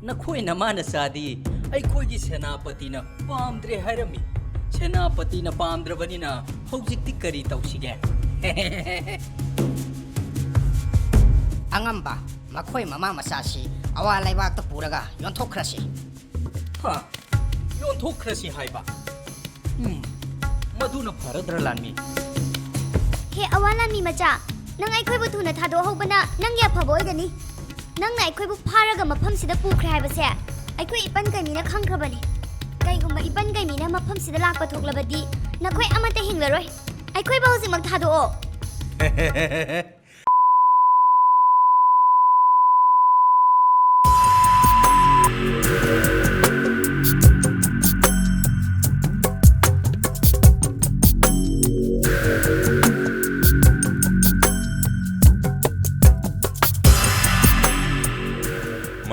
नखोई नमाना सादी अखोई सेनापति पामद्रे हैरमी सेनापति पामद्रबनी हौजिक्ति करी तौसिगे अङम्बा मखोई ममा मसासी अवा लैबाक पुरगा योंथोख्रसी हा योंथोख्रसी हाइबा मधुना फरद्र लानमी हे अवा लानमी मचा नंग अखोइबु थुना थादो होबना नंग या फबो ओइगनी नंग अखोइबु फारगा मफम सिदा पुख्रे हाइबसे अखोइ इपन गमीना खंख्रबनी कईगुम्बा इपन गमीना मफम सिदा लाकपा थोक्लबदी नखोइ अमता हिंगलरोय अखोइबु हौजिक मक थादो ओ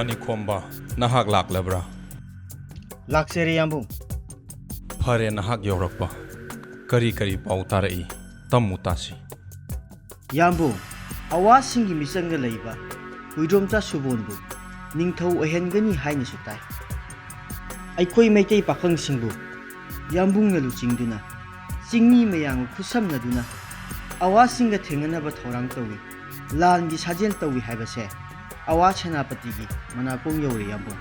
मनिखोंबा नहाक लाक्लब्रा लाक्सेरे याम्बुं फरे नहाक यौरक्पा करी करी पाउ तारई तम्मु तासी याम्बुं अवासिंगी मिचंग लैबा हुइदोमचा सुबोनबु निंगथौ अहेनगनी हाइनसु ताइ अखोइ मैतै पाखंसिंबु याम्बुंग लुचिंगदुना चिंगनी मयांग खुसमनदुना अवासिंग थेंगनबा थौरांग तौई लानगी साजेल तौई हाइबसे अवा सेनापतिगी मनाकोंग यौरे याम्बुं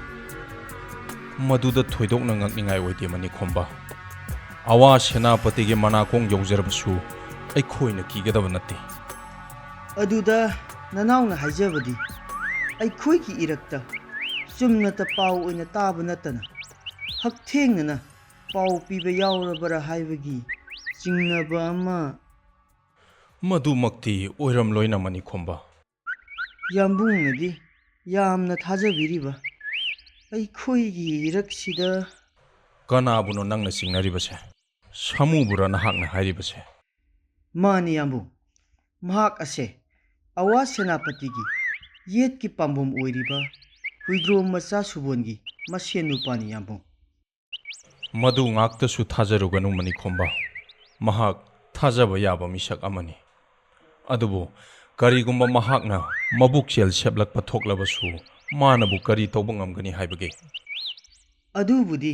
मधुदा थोइदोकना ngakningai oide मनिखोंबा अवा सेनापतिगी मनाकोंग यौजरबसु अखोइना कीगदब नते अदुदा ननाउना हाइजबदी अखोइगी इरक्ता चुमनता पाउ ओइना ताबा नतना हक्थेंगना पाउ पीबा यावरबरा हाइबगी चिंगनबा अमा मधुमक्ति ओइरम लोइना मनिखोंबा याम्बुंगदी यामना थाजबिरिबा अखोइगी इरक्सिदा कनाबुनो नंगना सिंगनरिबसे सामुबुरा नहाकना हाइरिबसे मानी याम्बुं महाक असे अवा सेनापतिगी येत की पाम्बोम ओइरिबा हुइद्रोम मचा सुबोनगी मसेन नुपानी याम्बुं मधु ngaktasu थाजरुगनु मनिखोंबा महाक थाजब याबा मिसक अमनी अदुबो करीगुम्बा महाकना मबुक चेल सेपलकपा थोक्लबसु मानबु करी तौबा ngamgani हाइबगे अदुबुदी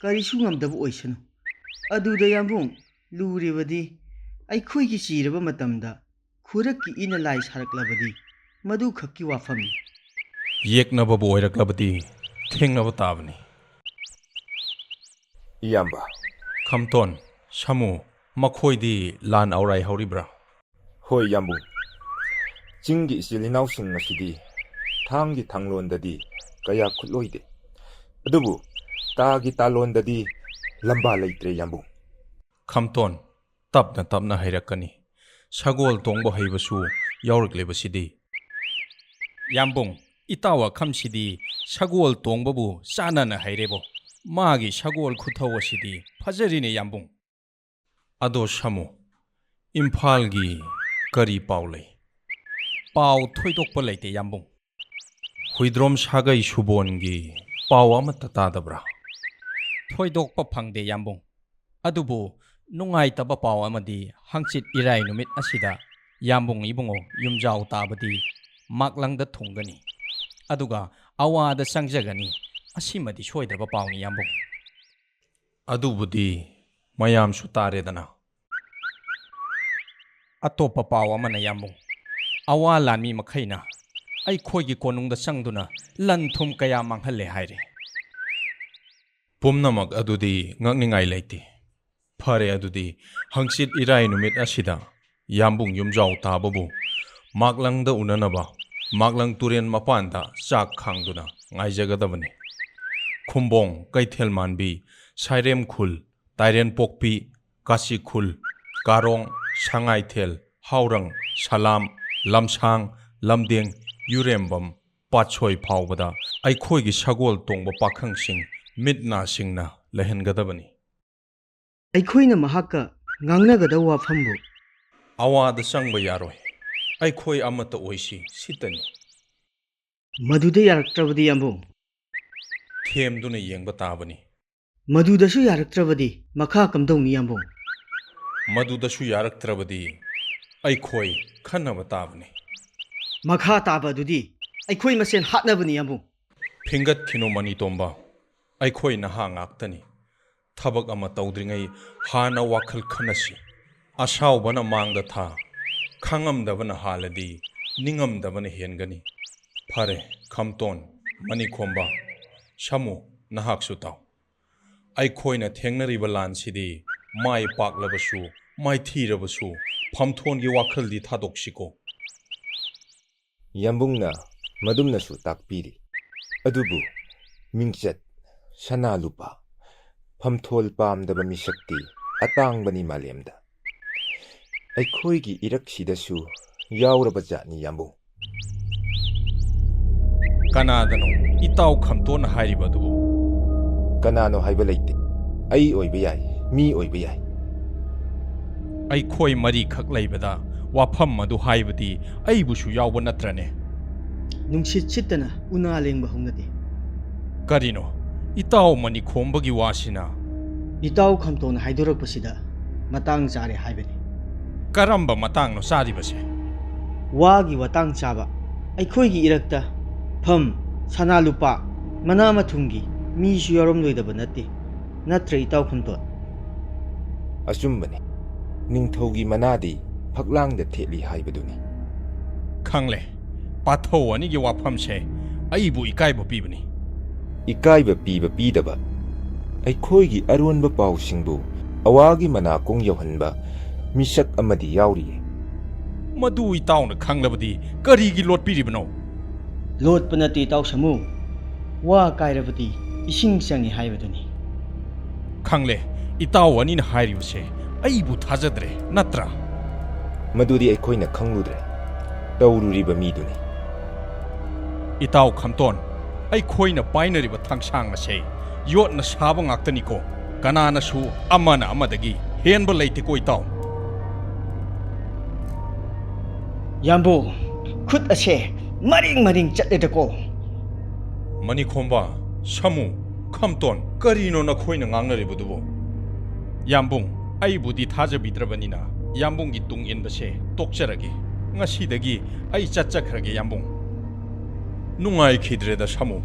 करीसु ngamदबु ओइसनु अदुदा याम्बुं लुरिबदी अखोइगी चीरबा मतमदा खुरक्की इना लाई सारक्लबदी मधु खक्की वाफमनी येकनबबु ओइरक्लबदी थेंगनबा ताबनी इयाम्बा खमतोन सामु मखोइदी लान औराइ हौरिब्रा होय याम्बु चिंगी इचिलिनाउसिंग असिदी थांगी थांगलोंददी कया खुलोइदे अदुबु तागी तालोंददी लंबा लेत्रे याम्बु खमतोन तपना तपना हैरकनी सगोल तोंबो हैबसु यौरक्लेबसिदी याम्बुंग इतावा खमसिदी सगोल तोंबबु चानना हैरेबो मागी सगोल खुथौअसिदी फजरिने याम्बुंग अदो सामु इम्फालगी करी पाउलै पाउ थोइदोकपा लैते याम्बुंग हुइद्रोम सागै सुबोनगी पाउ अमत्ता तादब्रा थोइदोकपा फंगदे याम्बुंग अदुबु नुंगाइतबा पाउ अमदी हंचित इराइ नुमित असिदा याम्बुंग इबुंगो युमजाउ ताबदी माकलंगदा थुंगनी अदुगा अवादा संगजगनी असिमदी सोइद्रबा पाउनी याम्बुंग अदुबुदी मयाम सुतारेदना अतोपा पाउ अमना याम्बुंग अवा लानमी मखैना अखोइगी कोनुंगदा संगदुना लन थुम कया मांगहले हाइरे पुमनमक अदुदी ngakningai leite फरे अदुदी हंसित इराइ नुमित असिदा याम्बुंग युमजाउ ताबबु माकलंगदा उननबा माकलंग तुरेन मपानदा चाक खांगदुना ngaijagadaबनी खुम्बोंग कैथेल मानबी साइरेम खुल ताइरेन पोकपी काशी खुल कारोंग सांगाइथेल हाउरंग सलाम लमसांग लमदेंग युरेमबम पाछोय फावबदा अखोइगी सगोल तोंबा पाखंगसिंग मिटना सिंगना लहनगदाबनी अखोइना महाका ngangnagada wafambu अवाद संगबा यारोय अखोइ अमत ओइसी सितनी मधुदे यारक्त्रबदी याम्बुं थेमदुना येंगबा ताबनी मधुदसु यारक्त्रबदी मखा कमदौनी याम्बुं मधुदसु यारक्त्रबदी अखोइ खन्नबा ताबनी मखा ताबदुदी ꯑꯩꯈꯣꯏ ꯃꯁꯦꯟ ꯍꯥꯠꯅꯕꯅꯤ ꯌꯥꯝꯕꯨ ꯐꯤꯡꯒꯠꯈꯤꯅꯨ ꯃꯅꯤ ꯇꯣꯝꯕ ꯑꯩꯈꯣꯏ ꯅꯍꯥ ꯉꯥꯛꯇꯅꯤ ꯊꯕꯛ ꯑꯃ ꯇꯧꯗ꯭ꯔꯤꯉꯩ ꯍꯥꯟꯅ ꯋꯥꯈꯜ ꯈꯟꯅꯁꯤ ꯑꯁꯥꯎꯕꯅ ꯃꯥꯡꯗ ꯊꯥ ꯈꯪꯉꯝꯗꯕꯅ ꯍꯥꯜꯂꯗꯤ ꯅꯤꯡꯉꯝꯗꯕꯅ ꯍꯦꯟꯒꯅꯤ ꯐꯔꯦ ꯈꯝꯇꯣꯟ ꯃꯅꯤꯈꯣꯝꯕ ꯁꯥꯃꯨ ꯅꯍꯥꯛꯁꯨ ꯇꯥꯎ ꯑꯩꯈꯣꯏꯅ ꯊꯦꯡꯅꯔꯤꯕ ꯂꯥꯟꯁꯤꯗꯤ ꯃꯥꯏ ꯄꯥꯛꯂꯕꯁꯨ ꯃꯥꯏꯊꯤꯔꯕꯁꯨ ꯐꯝꯊꯣꯟꯒꯤ ꯋꯥꯈꯜꯗꯤ ꯊꯥꯗꯣꯛꯁꯤꯀꯣ ꯌꯥꯝꯕꯨꯡꯅ ꯃꯗꯨꯝꯅꯁꯨ ꯇꯥꯛꯄꯤꯔꯤ ꯑꯗꯨꯕꯨ ꯃꯤꯡꯆꯠ ꯁꯅꯥ ꯂꯨꯄꯥ ꯐꯝꯊꯣꯜ ꯄꯥꯝꯗꯕ ꯃꯤꯁꯛꯇꯤ ꯑꯇꯥꯡꯕꯅꯤ ꯃꯥꯂꯦꯝꯗ ꯑꯩꯈꯣꯏꯒꯤ ꯏꯔꯛꯁꯤꯗꯁꯨ ꯌꯥꯎꯔꯕ ꯖꯥꯠꯅꯤ ꯌꯥꯝꯕꯨꯡ ꯀꯅꯥꯗꯅꯣ ꯏꯇꯥꯎ ꯈꯝꯇꯣꯟꯅ ꯍꯥꯏꯔꯤꯕ ꯑꯗꯨꯕꯨ ꯀꯅꯥꯅꯣ ꯍꯥꯏꯕ ꯂꯩꯇꯦ ꯑꯩ ꯑꯣꯏꯕ ꯌꯥꯏ ꯃꯤ ꯑꯣꯏꯕ ꯌꯥꯏ ꯑꯩꯈꯣꯏ ꯃꯔꯤꯈꯛ ꯂꯩꯕꯗ ꯋꯥꯐꯝ ꯑꯗꯨ ꯍꯥꯏꯕꯗꯤ ꯑꯩꯕꯨꯁꯨ ꯌꯥꯎꯕ ꯅꯠꯇ꯭ꯔꯅꯦ ꯅꯨꯡꯁꯤꯠ ꯁꯤꯠꯇꯅ ꯎꯅꯥ ꯂꯦꯡꯕ ꯍꯧꯅꯗꯦ ꯀꯔꯤꯅꯣ ꯏꯇꯥꯎ ꯃꯅꯤꯈꯣꯝꯕꯒꯤ ꯋꯥꯁꯤꯅ ꯏꯇꯥꯎ ꯈꯝꯇꯣꯟꯅ ꯍꯥꯏꯗꯣꯔꯛꯄꯁꯤꯗ ꯃꯇꯥꯡ ꯆꯥꯔꯦ ꯍꯥꯏꯕꯅꯤ ꯀꯔꯝꯕ ꯃꯇꯥꯡꯅꯣ ꯆꯥꯔꯤꯕꯁꯦ ꯋꯥꯒꯤ ꯋꯥꯇꯥꯡ ꯆꯥꯕ ꯑꯩꯈꯣꯏꯒꯤ ꯏꯔꯛꯇ ꯐꯝ ꯁꯅꯥ ꯂꯨꯄꯥ ꯃꯅꯥ ꯃꯊꯨꯝꯒꯤ ꯃꯤꯁꯨ ꯌꯥꯎꯔꯝꯂꯣꯏꯗꯕ ꯅꯠꯇꯦ ꯅꯠꯇ꯭ꯔ ꯏꯇꯥꯎ ꯈꯝꯇꯣꯟ ꯑꯆꯨꯝꯕꯅꯤ ꯅꯤꯡꯊꯧꯒꯤ ꯃꯅꯥꯗꯤ ꯐꯛꯂꯥꯡꯗ ꯊꯦꯠꯂꯤ ꯍꯥꯏꯕꯗꯨꯅꯤ ꯈꯪꯂꯦ ꯄꯥꯊꯧ ꯑꯅꯤꯒꯤ ꯋꯥꯐꯝꯁꯦ ꯑꯩꯕꯨ ꯏꯀꯥꯏꯕ ꯄꯤꯕꯅꯤ ꯏꯀꯥꯏꯕ ꯄꯤꯕ ꯄꯤꯗꯕ ꯑꯩꯈꯣꯏꯒꯤ ꯑꯔꯣꯟꯕ ꯄꯥꯎꯁꯤꯡꯕꯨ ꯑꯋꯥꯒꯤ ꯃꯅꯥꯀꯣꯡ ꯌꯧꯍꯟꯕ ꯃꯤꯁꯛ ꯑꯃꯗꯤ ꯌꯥꯎꯔꯤꯌꯦ ꯃꯗꯨ ꯏꯇꯥꯎꯅ ꯈꯪꯂꯕꯗꯤ ꯀꯔꯤꯒꯤ ꯂꯣꯠꯄꯤꯔꯤꯕꯅꯣ ꯂꯣꯠꯄ ꯅꯠꯇꯦ ꯏꯇꯥꯎ ꯁꯥꯃꯨ ꯋꯥ ꯀꯥꯏꯔꯕꯗꯤ ꯏꯁꯤꯡ ꯆꯪꯉꯤ ꯍꯥꯏꯕꯗꯨꯅꯤ ꯈꯪꯂꯦ ꯏꯇꯥꯎ ꯑꯅꯤꯅ ꯍꯥꯏꯔꯤꯕꯁꯦ ꯑꯩꯕꯨ ꯊꯥꯖꯗ꯭ꯔꯦ ꯅꯠꯇ꯭ꯔꯥ ꯃꯗꯨꯗꯤ ꯑꯩꯈꯣꯏꯅ ꯈꯪꯂꯨꯗ꯭ꯔꯦ ꯇꯧꯔꯨꯔꯤꯕ ꯃꯤꯗꯨꯅꯤ ꯏꯇꯥꯎ ꯈꯝꯇꯣꯟ ꯑꯩꯈꯣꯏꯅ ꯄꯥꯏꯅꯔꯤꯕ ꯊꯥꯡꯁꯥꯡ ꯑꯁꯦ ꯌꯣꯠꯅ ꯁꯥꯕ ꯉꯥꯛꯇꯅꯤꯀꯣ ꯀꯅꯥꯅꯁꯨ ꯑꯃꯅ ꯑꯃꯗꯒꯤ ꯍꯦꯟꯕ ꯂꯩꯇꯦꯀꯣ ꯏꯇꯥꯎ ꯌꯥꯝꯕꯨ ꯈꯨꯠ ꯑꯁꯦ ꯃꯔꯤꯡ ꯃꯔꯤꯡ ꯆꯠꯂꯦꯗꯀꯣ ꯃꯅꯤꯈꯣꯝꯕ ꯁꯥꯃꯨ ꯈꯝꯇꯣꯟ ꯀꯔꯤꯅꯣ ꯅꯈꯣꯏꯅ ꯉꯥꯡꯅꯔꯤꯕꯗꯨꯕꯨ ꯌꯥꯝꯕꯨꯡ ꯑꯩꯕꯨꯗꯤ ꯊꯥꯖꯕꯤꯗ꯭ꯔꯕꯅꯤꯅ ꯌꯥꯝꯕꯨꯡꯒꯤ ꯇꯨꯡ ꯏꯟꯕꯁꯦ ꯇꯣꯛꯆꯔꯒꯦ ꯉꯁꯤꯗꯒꯤ ꯑꯩ ꯆꯠꯆꯈ꯭ꯔꯒꯦ ꯌꯥꯝꯕꯨꯡ ꯅꯨꯡꯉꯥꯏꯈꯤꯗ꯭ꯔꯦꯗ ꯁꯥꯃꯨ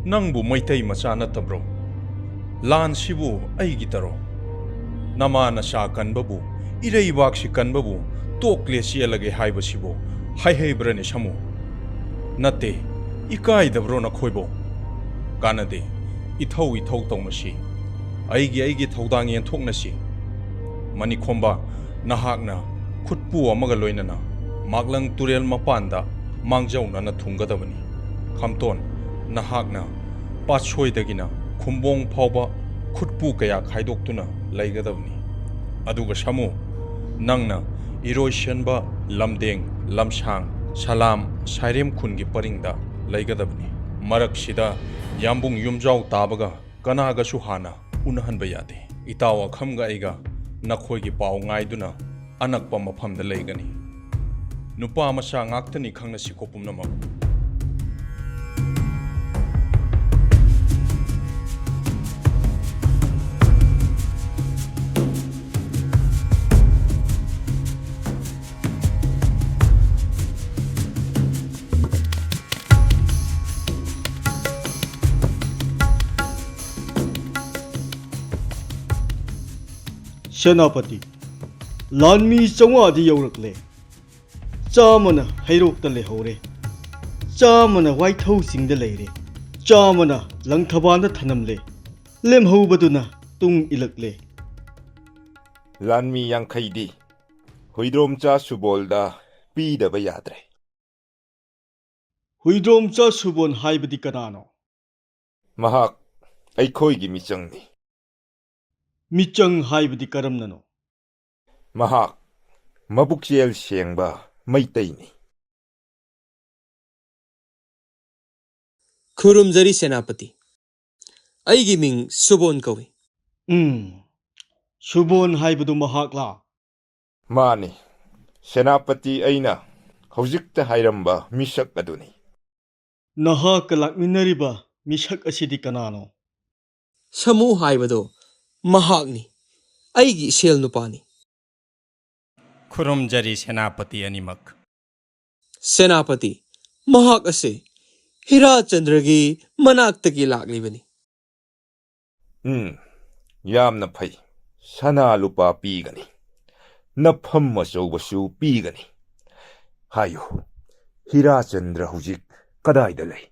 ꯅꯪꯕꯨ ꯃꯩꯇꯩ ꯃꯆꯥ ꯅꯠꯇꯕ꯭ꯔꯣ ꯂꯥꯟꯁꯤꯕꯨ ꯑꯩꯒꯤꯇꯔꯣ ꯅꯃꯥ ꯅꯆꯥ ꯀꯟꯕꯕꯨ ꯏꯔꯩꯕꯥꯛꯁꯤ ꯀꯟꯕꯕు ꯇꯣꯛꯂꯦ ꯆꯦꯜꯂꯒꯦ ꯍꯥꯏꯕꯁꯤꯕꯨ ꯍꯥꯏꯍꯩꯕ꯭ꯔꯅꯦ ꯁꯥꯃꯨ ꯅꯠꯇꯦ ꯏꯀꯥꯏꯗꯕ꯭ꯔꯣ ꯅꯈꯣꯏꯕꯣ ꯀꯥꯟꯅꯗꯦ ꯏꯊꯧ ꯏꯊꯧ ꯇꯧꯅꯁꯤ ꯑꯩꯒꯤ ꯊꯧꯗꯥꯡ ꯌꯦꯟꯊꯣꯛꯅꯁꯤ ꯃꯅꯤꯈꯣꯝꯕ ꯅꯍꯥꯛꯅ ꯈꯨꯠꯄꯨ ꯑꯃꯒ ꯂꯣꯏꯅꯅ ꯃꯥꯛꯂꯪ ꯇꯨꯔꯦꯜ ꯃꯄꯥꯟꯗ ꯃꯥꯡꯖꯧꯅꯅ ꯊꯨꯡꯒꯗꯕꯅꯤ ꯈꯝꯇꯣꯟ ꯅꯍꯥꯛꯅ ꯄꯥꯠꯁꯣꯏꯗꯒꯤꯅ ꯈꯨꯝꯕꯣꯡ ꯐꯥꯎꯕ ꯈꯨꯠꯄꯨ ꯀꯌꯥ ꯈꯥꯏꯗꯣꯛꯇꯨꯅ ꯂꯩꯒꯗꯕꯅꯤ ꯑꯗꯨꯒ ꯁꯥꯃꯨ ꯅꯪꯅ ꯏꯔꯣꯏꯁꯦꯟꯕ ꯂꯝꯗꯦꯡ ꯂꯝꯁꯥꯡ ꯁꯂꯥꯝ ꯁꯥꯏꯔꯦꯝ ꯈꯨꯟꯒꯤ ꯄꯔꯤꯡꯗ ꯂꯩꯒꯗꯕꯅꯤ ꯃꯔꯛꯁꯤꯗ ꯌꯥꯝꯕꯨꯡ ꯌꯨꯝꯖꯥꯎ ꯇꯥꯕꯒ ꯀꯅꯥꯒꯁꯨ ꯍꯥꯟꯅ ꯎꯅꯍꯟꯕ ꯌꯥꯗꯦ ꯏꯇꯥꯎ ꯑꯈꯝꯒ ꯑꯩꯒ ꯅꯈꯣꯏꯒꯤ ꯄꯥꯎ ꯉꯥꯏꯗꯨꯅ ꯑꯅꯛꯄ ꯃꯐꯝꯗ ꯂꯩꯒꯅꯤ ꯅꯨꯄꯥ ꯃꯆꯥ ꯉꯥꯛꯇꯅꯤ ꯈꯪꯅꯁꯤꯀꯣ ꯄꯨꯝꯅꯃꯛ ꯁꯦꯅꯥꯄꯇꯤ ꯂꯥꯟꯃꯤ 50 ꯌꯧꯔꯛꯂꯦ ꯆꯥꯝꯃꯅ ꯍꯩꯔꯣꯛꯇ ꯂꯩꯍꯧꯔꯦ ꯆꯥꯝꯃꯅ ꯋꯥꯏꯊꯧ ꯆꯤꯡꯗ ꯂꯩꯔꯦ ꯆꯥꯝꯃꯅ ꯂꯪꯊꯕꯥꯜꯗ ꯊꯅꯝꯂꯦ ꯂꯦꯝꯍꯧꯕꯗꯨꯅ ꯇꯨꯡ ꯏꯜꯂꯛꯂꯦ ꯂꯥꯟꯃꯤ 50ꯗꯤ ꯍꯨꯏꯗ꯭ꯔꯣꯝꯆꯥ ꯁꯨꯕꯣꯜꯗ ꯄꯤꯗꯕ ꯌꯥꯗ꯭ꯔꯦ ꯍꯨꯏꯗ꯭ꯔꯣꯝꯆꯥ ꯁꯨꯕꯣꯟ ꯍꯥꯏꯕꯗꯤ ꯀꯅꯥꯅꯣ ꯃꯍꯥꯛ ꯑꯩꯈꯣꯏꯒꯤ ꯃꯤꯆꯪꯅꯤ ꯃꯤꯆꯪ ꯍꯥꯏꯕꯗꯤ ꯀꯔꯝꯅꯅꯣ ꯃꯍꯥꯛ ꯃꯕꯨꯛꯆꯦꯜ ꯁꯦꯡꯕ ꯃꯩꯇꯩꯅꯤ ꯈꯨꯔꯨꯝꯖꯔꯤ ꯁꯦꯅꯥꯄꯇꯤ ꯑꯩꯒꯤ ꯃꯤꯡ ꯁꯨꯕꯣꯟ ꯀꯧꯏ ꯁꯨꯕꯣꯟ ꯍꯥꯏꯕꯗꯨ ꯃꯍꯥꯛꯂꯥ ꯃꯥꯅꯤ ꯁꯦꯅꯥꯄꯇꯤ ꯑꯩꯅ ꯍꯧꯖꯤꯛꯇ ꯍꯥꯏꯔꯝꯕ ꯃꯤꯁꯛ ꯑꯗꯨꯅꯤ ꯅꯍꯥꯛꯀ ꯂꯥꯛꯃꯤꯟꯅꯔꯤꯕ ꯃꯤꯁꯛ ꯑꯁꯤꯗꯤ ꯀꯅꯥꯅꯣ ꯁꯥꯃꯨ ꯍꯥꯏꯕꯗꯣ ꯃꯍꯥꯛꯅꯤ ꯑꯩꯒꯤ ꯏꯁꯦꯜ ꯅꯨꯄꯥꯅꯤ ꯈꯨꯔꯨꯝꯖꯔꯤ ꯁꯦꯅꯥꯄꯇꯤ ꯑꯅꯤꯃꯛ ꯁꯦꯅꯥꯄꯇꯤ ꯃꯍꯥꯛ ꯑꯁꯦ ꯍꯤꯔꯥꯆꯟꯗ꯭ꯔꯒꯤ ꯃꯅꯥꯛꯇꯒꯤ ꯂꯥꯛꯂꯤꯕꯅꯤ꯫ ꯌꯥꯝꯅ ꯐꯩ꯫ ꯁꯅꯥ ꯂꯨꯄꯥ ꯄꯤꯒꯅꯤ, ꯅꯐꯝ ꯑꯆꯧꯕꯁꯨ ꯄꯤꯒꯅꯤ꯫ ꯍꯥꯏꯌꯨ, ꯍꯤꯔꯥꯆꯟꯗ꯭ꯔ ꯍꯧꯖꯤꯛ ꯀꯗꯥꯏꯗ ꯂꯩ?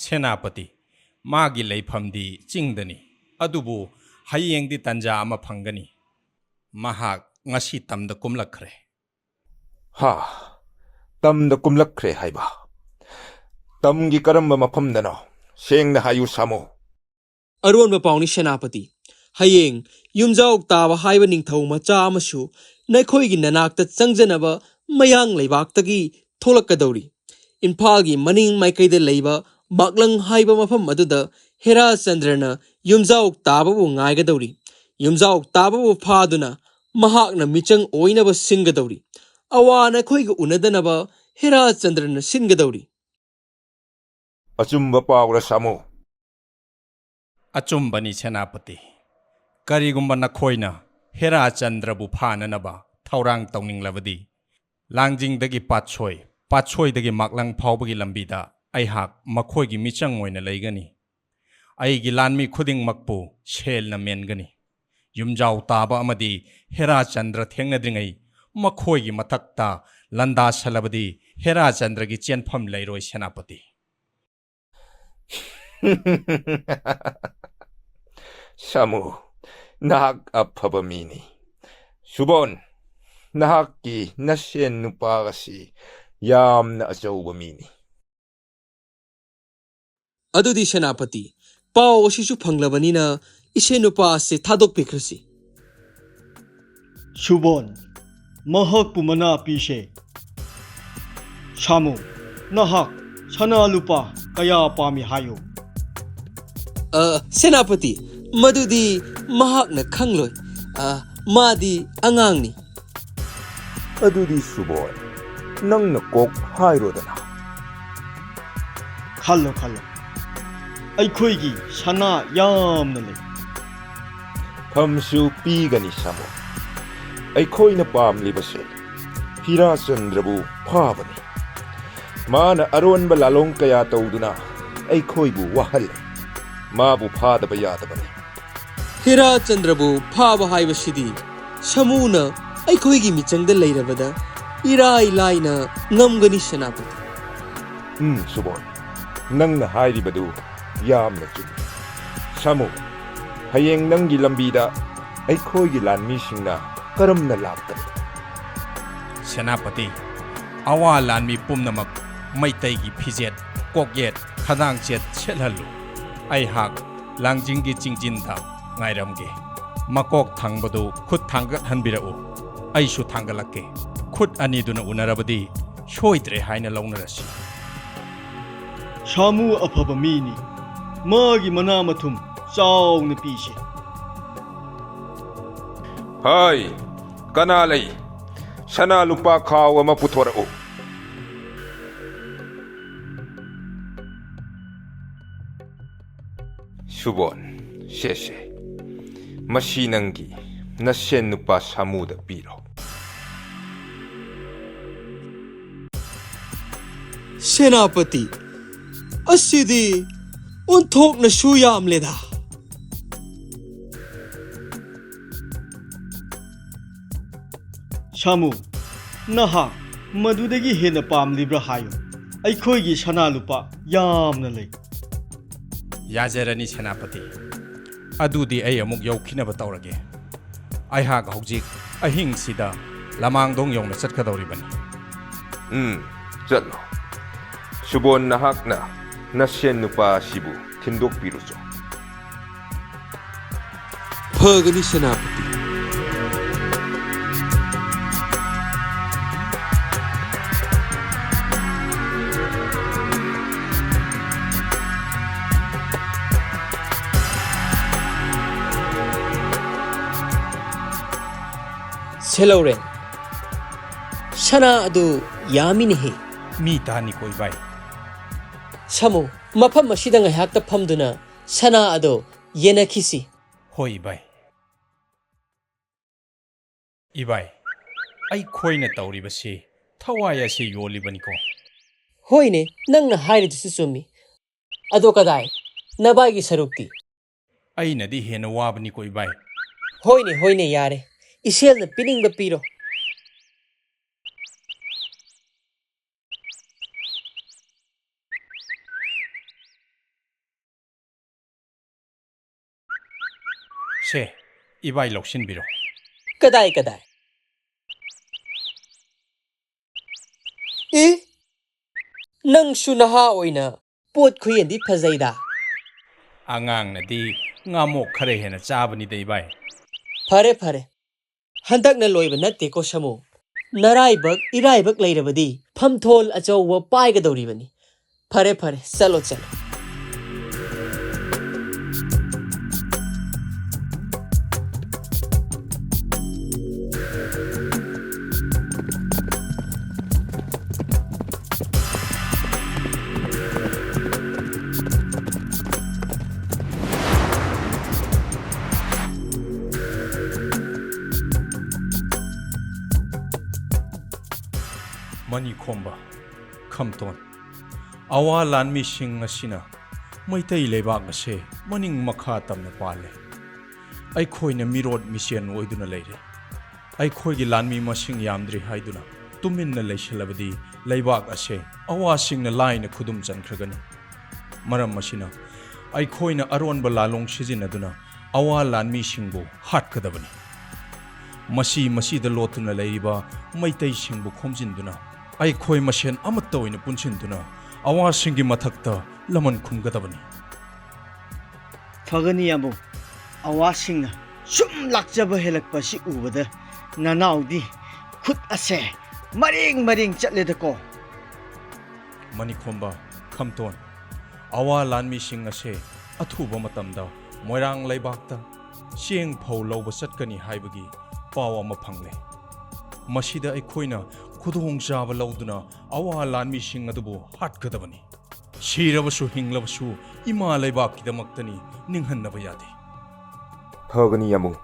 ꯁꯦꯅꯥꯄꯇꯤ, ꯃꯥꯒꯤ ꯂꯩꯐꯝꯗꯤ ꯆꯤꯡꯗꯅꯤ, ꯑꯗꯨꯕꯨ ꯍꯌꯦꯡꯗꯤ ꯇꯟꯖꯥ ꯑꯃ ꯐꯪꯒꯅꯤ꯫ ꯃꯍꯥꯛ ꯉꯁꯤ ꯇꯝꯗ ꯀꯨꯝꯂꯛꯈ꯭ꯔꯦ꯫ ꯇꯝꯗ ꯀꯨꯝꯂꯛꯈ꯭ꯔꯦ ꯍꯥꯏꯕ? ꯇꯝꯒꯤ ꯀꯔꯝꯕ ꯃꯐꯝꯗꯅꯣ? ꯁꯦꯡꯅ ꯍꯥꯏꯌꯨ ꯁꯥꯃꯨ꯫ ꯑꯔꯣꯟꯕ ꯄꯥꯎꯅꯤ ꯁꯦꯅꯥꯄꯇꯤ꯫ ꯍꯌꯦꯡ ꯌꯨꯝꯖꯥꯎ ꯇꯥꯕ ꯍꯥꯏꯕ ꯅꯤꯡꯊꯧ ꯃꯆꯥ ꯑꯃꯁꯨ ꯅꯈꯣꯏꯒꯤ ꯅꯅꯥꯛꯇ ꯆꯪꯖꯅꯕ ꯃꯌꯥꯡ ꯂꯩꯕꯥꯛꯇꯒꯤ ꯊꯣꯛꯂꯛꯀꯗꯧꯔꯤ꯫ ꯏꯝꯐꯥꯜꯒꯤ ꯃꯅꯤꯡ ꯃꯥꯏꯀꯩꯗ ꯂꯩꯕ ꯃꯥꯛꯂꯪ ꯍꯥꯏꯕ ꯃꯐꯝ ꯑꯗꯨꯗ ꯍꯦꯔꯥꯆꯟꯗ꯭ꯔꯅ ꯌꯨꯝꯖꯥꯎ ꯇꯥꯕꯕꯨ ꯉꯥꯏꯒꯗꯧꯔꯤ꯫ ꯌꯨꯝꯖꯥꯎ ꯇꯥꯕꯕꯨ ꯐꯥꯗꯨꯅ ꯃꯍꯥꯛꯅ ꯃꯤꯆꯪ ꯑꯣꯏꯅꯕ ꯁꯤꯟꯒꯗꯧꯔꯤ꯫ ꯑꯋꯥ ꯅꯈꯣꯏꯒ ꯎꯅꯗꯅꯕ ꯍꯦꯔꯥꯆꯟꯗ꯭ꯔꯅ ꯁꯤꯟꯒꯗꯧꯔꯤ꯫ ꯑꯆꯨꯝꯕ ꯄꯥꯎꯔ ꯁꯥꯃꯨ? ꯑꯆꯨꯝꯕꯅꯤ ꯁꯦꯅꯥꯄꯇꯤ꯫ ꯀꯔꯤꯒꯨꯝꯕ ꯅꯈꯣꯏꯅ ꯍꯦꯔꯥꯆꯟꯗ꯭ꯔꯕꯨ ꯐꯥꯅꯅꯕ ꯊꯧꯔꯥꯡ ꯇꯧꯅꯤꯡꯂꯕꯗꯤ ꯂꯥꯡꯖꯤꯡꯗꯒꯤ ꯄꯥꯠꯁꯣꯏꯗꯒꯤ ꯃꯥꯛꯂꯪ ꯐꯥꯎꯕꯒꯤ ꯂꯝꯕꯤꯗ ꯑꯩꯍꯥꯛ ꯃꯈꯣꯏꯒꯤ ꯃꯤꯆꯪ ꯑꯣꯏꯅ ꯂꯩꯒꯅꯤ꯫ ꯑꯩꯒꯤ ꯂꯥꯟꯃꯤ ꯈꯨꯗꯤꯡꯃꯛꯄꯨ ꯁꯦꯜꯅ ꯃꯦꯟꯒꯅꯤ꯫ ꯌꯨꯝꯖꯥꯎ ꯇꯥꯕ ꯑꯃꯗꯤ ꯍꯦꯔꯥꯆꯟꯗ꯭ꯔ ꯊꯦꯡꯅꯗ꯭ꯔꯤꯉꯩ ꯃꯈꯣꯏꯒꯤ ꯃꯊꯛꯇ ꯂꯥꯟꯗꯥꯁꯜꯂꯕꯗꯤ ꯍꯦꯔꯥꯆꯟꯗ꯭ꯔꯒꯤ ꯆꯦꯟꯐꯝ ꯂꯩꯔꯣꯏ ꯁꯦꯅꯥꯄꯇꯤ꯫ ꯁꯥꯃꯨ, ꯅꯍꯥꯛ ꯑꯐꯕ ꯃꯤꯅꯤ꯫ ꯁꯨꯕꯣꯟ, ꯅꯍꯥꯛꯀꯤ ꯅꯁꯦꯟ ꯅꯨꯄꯥ ꯑꯁꯤ ꯌꯥꯝꯅ ꯑꯆꯧꯕ ꯃꯤꯅꯤ꯫ ꯑꯗꯨꯗꯤ ꯁꯦꯅꯥꯄꯇꯤ, ꯄꯥꯎ ꯑꯁꯤꯁꯨ ꯐꯪꯂꯕꯅꯤꯅ ꯏꯁꯦꯟ ꯅꯨꯄꯥ ꯑꯁꯤ ꯊꯥꯗꯣꯛꯄꯤꯈ꯭ꯔꯁꯤ꯫ ꯁꯨꯕꯣꯟ, ꯃꯍꯥꯛꯄꯨ ꯃꯅꯥ ꯄꯤꯁꯦ꯫ ꯁꯥꯃꯨ, ꯅꯍꯥꯛ ꯁꯅꯥ ꯂꯨꯄꯥ ꯀꯌꯥ ꯄꯥꯝꯃꯤ ꯍꯥꯏꯌꯨ? ꯁꯦꯅꯥꯄꯇꯤ, ꯃꯗꯨꯗꯤ ꯃꯍꯥꯛꯅ ꯈꯪꯂꯣꯏ꯫ ꯃꯥꯗꯤ ꯑꯉꯥꯡꯅꯤ꯫ ꯑꯗꯨꯗꯤ ꯁꯨꯕꯣꯟ, ꯅꯪꯅ ꯀꯣꯛ ꯍꯥꯏꯔꯣꯗꯅ꯫ ꯈꯜꯂꯣ, ꯑꯩꯈꯣꯏꯒꯤ ꯁꯅꯥ ꯌꯥꯝꯅ ꯂꯩ꯫ ꯐꯝꯁꯨ ꯄꯤꯒꯅꯤ ꯁꯥꯃꯨ꯫ ꯑꯩꯈꯣꯏꯅ ꯄꯥꯝꯂꯤꯕꯁꯦ ꯍꯤꯔꯥꯆꯟꯗ꯭ꯔꯕꯨ ꯐꯥꯕꯅꯤ꯫ ꯃꯥꯅ ꯑꯔꯣꯟꯕ ꯂꯥꯂꯣꯡ ꯀꯌꯥ ꯇꯧꯗꯨꯅ ꯑꯩꯈꯣꯏꯕꯨ ꯋꯥꯍꯜꯂꯦ꯫ ꯃꯥꯕꯨ ꯐꯥꯗꯕ ꯌꯥꯗꯕꯅꯤ꯫ ꯍꯤꯔꯥꯆꯟꯗ꯭ꯔꯕꯨ ꯐꯥꯕ ꯍꯥꯏꯕꯁꯤꯗꯤ ꯁꯃꯨꯅ ꯑꯩꯈꯣꯏꯒꯤ ꯃꯤꯆꯪꯗ ꯂꯩꯔꯕꯗ ꯏꯔꯥꯏ ꯂꯥꯏꯅ ꯉꯝꯒꯅꯤ ꯁꯦꯅꯥꯄꯇꯤ꯫ ꯁꯨꯕꯣꯟ, ꯅꯪꯅ ꯍꯥꯏꯔꯤꯕꯗꯨ ꯌꯥꯝꯅ ꯆꯨꯝꯃꯤ꯫ ꯁꯥꯃꯨ, ꯍꯌꯦꯡ ꯅꯪꯒꯤ ꯂꯝꯕꯤꯗ ꯑꯩꯈꯣꯏꯒꯤ ꯂꯥꯟꯃꯤꯁꯤꯡꯅ ꯀꯔꯝꯅ ꯂꯥꯛꯀꯅꯤ? ꯁꯦꯅꯥꯄꯇꯤ, ꯑꯋꯥ ꯂꯥꯟꯃꯤ ꯄꯨꯝꯅꯃꯛ ꯃꯩꯇꯩꯒꯤ ꯐꯤꯖꯦꯠ, ꯀꯣꯛꯌꯦꯠ, ꯈꯗꯥꯡꯆꯦꯠ ꯁꯦꯠꯍꯜꯂꯨ꯫ ꯑꯩꯍꯥꯛ ꯂꯥꯡꯖꯤꯡꯒꯤ ꯆꯤꯡꯖꯤꯟꯗ ꯉꯥꯏꯔꯝꯒꯦ꯫ ꯃꯀꯣꯛ ꯊꯪꯕꯗꯨ ꯈꯨꯠ ꯊꯥꯡꯒꯠꯍꯟꯕꯤꯔꯛꯎ, ꯑꯩꯁꯨ ꯊꯥꯡꯒꯠꯂꯛꯀꯦ꯫ ꯈꯨꯠ ꯑꯅꯤꯗꯨꯅ ꯎꯅꯔꯕꯗꯤ ꯁꯣꯏꯗ꯭ꯔꯦ ꯍꯥꯏꯅ ꯂꯧꯅꯔꯁꯤ꯫ ꯁꯥꯃꯨ ꯑꯐꯕ ꯃꯤꯅꯤ꯫ ꯃꯥꯒꯤ ꯃꯅꯥ ꯃꯊꯨꯝ ꯆꯥꯎꯅ ꯄꯤꯁꯦ꯫ ꯍꯥꯏ, ꯀꯅꯥ ꯂꯩ? ꯁꯅꯥ ꯂꯨꯄꯥ ꯈꯥꯎ ꯑꯃ ꯄꯨꯊꯣꯔꯛꯎ꯫ ꯁꯨꯕꯣꯟ, ꯁꯦꯁꯦ, ꯃꯁꯤ ꯅꯪꯒꯤ ꯅꯁꯦꯟ ꯅꯨꯄꯥ ꯁꯥꯃꯨꯗ ꯄꯤꯔꯣ꯫ ꯁꯦꯅꯥꯄꯇꯤ, ꯑꯁꯤꯗꯤ ꯑꯣꯟꯊꯣꯛꯅꯁꯨ ꯌꯥꯝꯂꯦꯗ꯫ ꯁꯥꯃꯨ, ꯅꯍꯥꯛ ꯃꯗꯨꯗꯒꯤ ꯍꯦꯟꯅ ꯄꯥꯝꯂꯤꯕ꯭ꯔꯥ ꯍꯥꯏꯌꯨ? ꯑꯩꯈꯣꯏꯒꯤ ꯁꯅꯥ ꯂꯨꯄꯥ ꯌꯥꯝꯅ ꯂꯩ꯫ ꯌꯥꯖꯔꯅꯤ ꯁꯦꯅꯥꯄꯇꯤ, ꯑꯗꯨꯗꯤ ꯑꯩ ꯑꯃꯨꯛ ꯌꯧꯈꯤꯅꯕ ꯇꯧꯔꯒꯦ꯫ ꯑꯩꯍꯥꯛ ꯍꯧꯖꯤꯛ ꯑꯍꯤꯡꯁꯤꯗ ꯂꯃꯥꯡꯗꯣꯡ ꯌꯧꯅ ꯆꯠꯀꯗꯧꯔꯤꯕꯅꯤ꯫ ꯆꯠꯂꯣ꯫ ꯁꯨꯕꯣꯟ, ꯅꯍꯥꯛꯅ ꯅꯁꯦꯟ ꯅꯨꯄꯥ ꯑꯁꯤꯕꯨ ꯊꯤꯟꯗꯣꯛꯄꯤꯔꯨꯆꯣ꯫ ꯐꯒꯅꯤ ꯁꯦꯅꯥꯄꯇꯤ꯫ ꯁꯦꯂꯧꯔꯦꯟ, ꯁꯅꯥ ꯑꯗꯨ ꯌꯥꯝꯃꯤꯅꯦꯍꯦ꯫ ꯃꯤ ꯇꯥꯅꯤ ꯀꯣꯏ ꯚꯥꯏ꯫ ꯁꯥꯃꯨ, ꯃꯐꯝ ꯑꯁꯤꯗ ꯉꯥꯏꯍꯥꯛꯇ ꯐꯝꯗꯨꯅ ꯁꯅꯥ ꯑꯗꯨ ꯌꯦꯟꯅꯈꯤꯁꯤ꯫ ꯍꯣꯏ ꯚꯥꯏ꯫ ꯏꯚꯥꯏ, ꯑꯩꯈꯣꯏꯅ ꯇꯧꯔꯤꯕꯁꯤ ꯊꯋꯥꯏ ꯑꯁꯤ ꯌꯣꯜꯂꯤꯕꯅꯤꯀꯣ꯫ Hoine, nang na hairi to sumi. Ado kadai, nabagi sarukti. ꯑꯩꯅꯗꯤ ꯍꯦꯟꯅ ꯋꯥꯕꯅꯤꯀꯣ ꯏꯕꯥꯏ. Hoine yare. Isel na pining ba piro. ꯁꯦ, ꯏꯕꯥꯏ ꯂꯧꯁꯤꯟꯕꯤꯔꯣ. Kadai. Eh? Nang sunaha oina, pot kuyandi fazayda. ꯑꯉꯥꯡꯅꯗꯤ ꯉꯥꯃꯣꯛ ꯈꯔ ꯍꯦꯟꯅ ꯆꯥꯕꯅꯤꯗ ꯏꯕꯥꯏ. Fare. Handak na loiba natte ko samo. Naraibak, iraibak lairabadi, pamthol achawa paiga dauribani. Fare, chalo. Mani khomba, khamton. Awa lanmi sing asina, maitai lebak ase, maning makha tamna pale. Ai khoi na mirod mission oiduna leire. Ai khoi gi lanmi masing yamdri haiduna, tumin na leishalabadi, lebak ase, awa sing na lai na khudum chankragani. Maram masina, ai khoi na aron balalong shijinaduna, awa lanmi singbo hat kadabani. Masi da lotuna leiba, maitai singbo khomjinduna. Ai khoi mashen amatta oina punchinduna awa singi mathakta laman khumgadabani. Fagani yambu awa singna sum lakjaba helakpa si ubada nanaudi khut ase maring chatledako. Mani khomba khamton awa lanmi sing ase athuba matamda moirang leibakta sieng phau loba chatkani haibagi pawa ma phangle. Masida ai khoina khudong jaba lauduna awa lanmi sing adubu hatgadabani. Shirabasu hinglabasu ima leibak kidamaktani ninghannaba yade. Phagani yamung.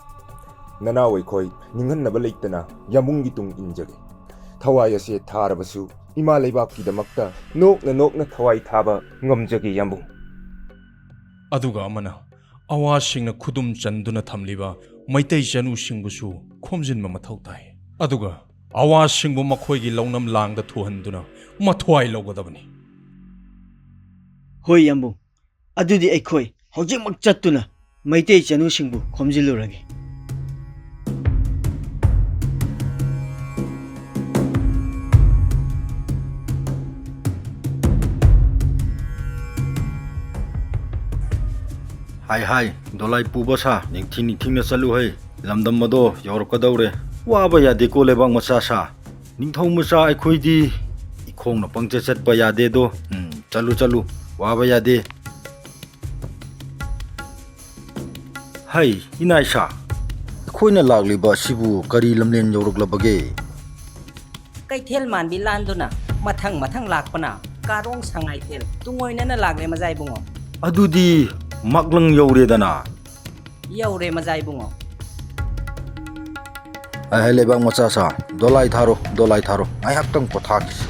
Nanawai khoi ninghannaba leitana yamungi tung injage. Thawai ase tharabasu ima leibak kidamakta nokna thawai thaba ngamjage yamung. Aduga amana awa singna khudum chanduna thamliba maitai chanu singbusu khomjinma mathau tai. Aduga awa singbu makhoi gi launam langda thuhanduna mathwai logadabani. Hoi yambu adudi aikhoi hojikmak chattuna maitei chanu singbu khomjilurage. Hai, dolai pubasa, ningthing na chalu hai. Lamdam mado yorokadaure. Waba yade ko lebang macha sa. Ningthau macha aikhoi di ikhong na pangche chatpa yade do. Chalu. Waba yade. Hai, inai sa. Khoi na lagliba sibu kari lamlen yoroklabage. Kaithel manbi landuna mathang lakpana karong sangai thel tungoina na lagle mazai bungo. Adudi maklang yore dana. Yaure mazai bungo. Hai lebang macha sa. Dolai tharo. Ai haktang pothakis.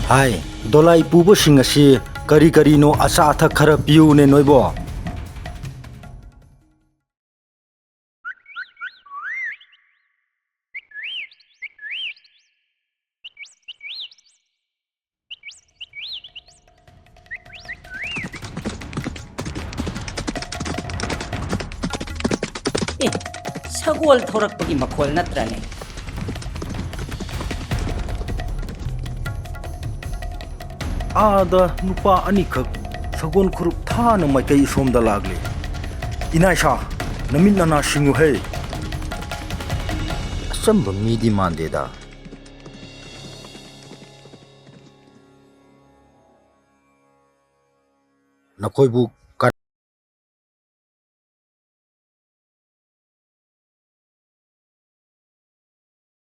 Hai, dolai pubo singasi kari no asa athak khara piu ne noibo. Sagol thorakpagi makhol natrane. Ada nupa anikak sagon khurup thana maikai somda lagle. Inai sha namin na singu he. Samba midi mande da. Nakhoi bu